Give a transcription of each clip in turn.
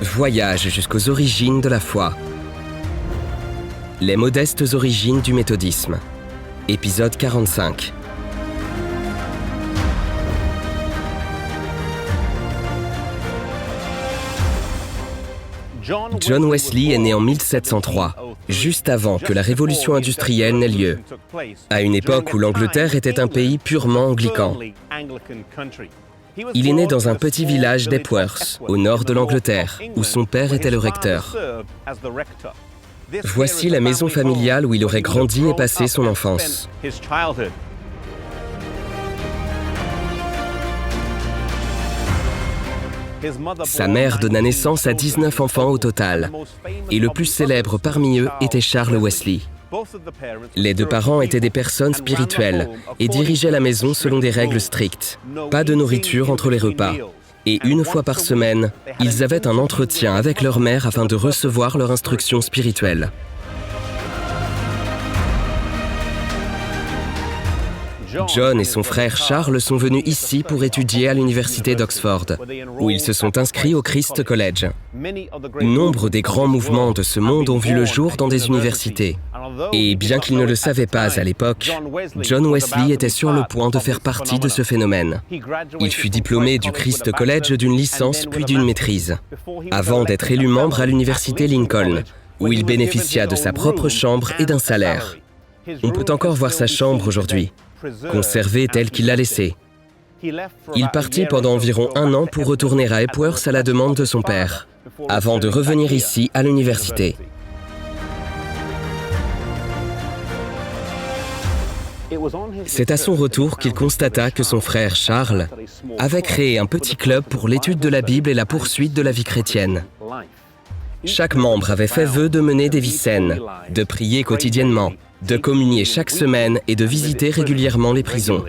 Voyage jusqu'aux origines de la foi. Les modestes origines du méthodisme. Épisode 45. John Wesley est né en 1703, juste avant que la révolution industrielle n'ait lieu, à une époque où l'Angleterre était un pays purement anglican. Il est né dans un petit village d'Epworth, au nord de l'Angleterre, où son père était le recteur. Voici la maison familiale où il aurait grandi et passé son enfance. Sa mère donna naissance à 19 enfants au total, et le plus célèbre parmi eux était Charles Wesley. Les deux parents étaient des personnes spirituelles et dirigeaient la maison selon des règles strictes. Pas de nourriture entre les repas. Et une fois par semaine, ils avaient un entretien avec leur mère afin de recevoir leur instruction spirituelle. John et son frère Charles sont venus ici pour étudier à l'université d'Oxford, où ils se sont inscrits au Christ College. Nombre des grands mouvements de ce monde ont vu le jour dans des universités. Et bien qu'ils ne le savaient pas à l'époque, John Wesley était sur le point de faire partie de ce phénomène. Il fut diplômé du Christ College d'une licence puis d'une maîtrise, avant d'être élu membre à l'université Lincoln, où il bénéficia de sa propre chambre et d'un salaire. On peut encore voir sa chambre aujourd'hui, conservée telle qu'il l'a laissée. Il partit pendant environ 1 an pour retourner à Epworth à la demande de son père, avant de revenir ici à l'université. C'est à son retour qu'il constata que son frère Charles avait créé un petit club pour l'étude de la Bible et la poursuite de la vie chrétienne. Chaque membre avait fait vœu de mener des vies saines, de prier quotidiennement, de communier chaque semaine et de visiter régulièrement les prisons.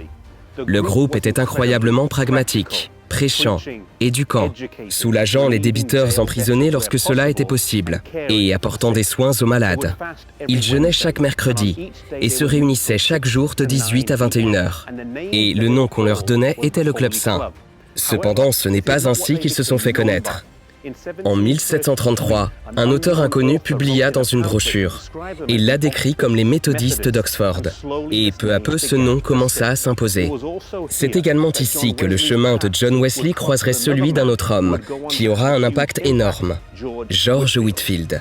Le groupe était incroyablement pragmatique, prêchant, éduquant, soulageant les débiteurs emprisonnés lorsque cela était possible et apportant des soins aux malades. Ils jeûnaient chaque mercredi et se réunissaient chaque jour de 18 à 21 heures. Et le nom qu'on leur donnait était le Club Saint. Cependant, ce n'est pas ainsi qu'ils se sont fait connaître. En 1733, un auteur inconnu publia dans une brochure. Il l'a décrit comme les méthodistes d'Oxford. Et peu à peu, ce nom commença à s'imposer. C'est également ici que le chemin de John Wesley croiserait celui d'un autre homme, qui aura un impact énorme, George Whitefield.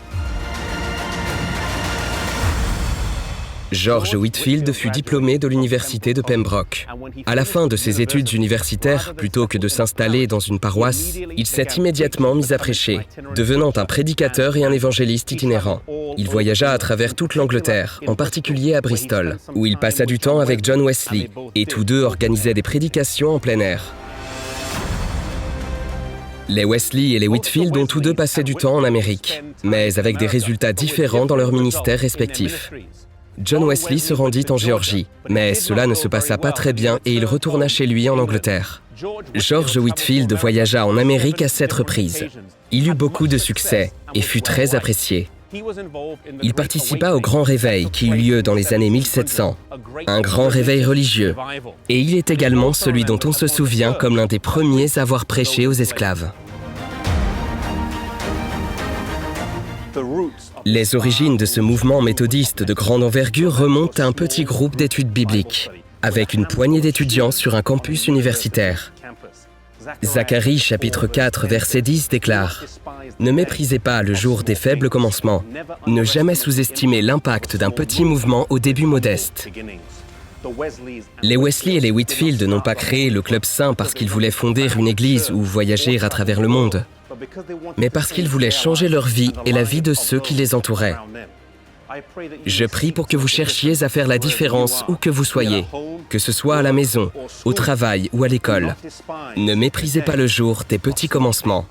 George Whitefield fut diplômé de l'université de Pembroke. À la fin de ses études universitaires, plutôt que de s'installer dans une paroisse, il s'est immédiatement mis à prêcher, devenant un prédicateur et un évangéliste itinérant. Il voyagea à travers toute l'Angleterre, en particulier à Bristol, où il passa du temps avec John Wesley, et tous deux organisaient des prédications en plein air. Les Wesley et les Whitefield ont tous deux passé du temps en Amérique, mais avec des résultats différents dans leurs ministères respectifs. John Wesley se rendit en Géorgie, mais cela ne se passa pas très bien et il retourna chez lui en Angleterre. George Whitefield voyagea en Amérique à 7 reprises. Il eut beaucoup de succès et fut très apprécié. Il participa au Grand Réveil qui eut lieu dans les années 1700, un grand réveil religieux. Et il est également celui dont on se souvient comme l'un des premiers à avoir prêché aux esclaves. Les origines de ce mouvement méthodiste de grande envergure remontent à un petit groupe d'études bibliques, avec une poignée d'étudiants sur un campus universitaire. Zacharie, chapitre 4, verset 10 déclare « Ne méprisez pas le jour des faibles commencements, ne jamais sous-estimer l'impact d'un petit mouvement au début modeste. » Les Wesley et les Whitefield n'ont pas créé le Club Saint parce qu'ils voulaient fonder une église ou voyager à travers le monde, mais parce qu'ils voulaient changer leur vie et la vie de ceux qui les entouraient. Je prie pour que vous cherchiez à faire la différence où que vous soyez, que ce soit à la maison, au travail ou à l'école. Ne méprisez pas le jour des petits commencements.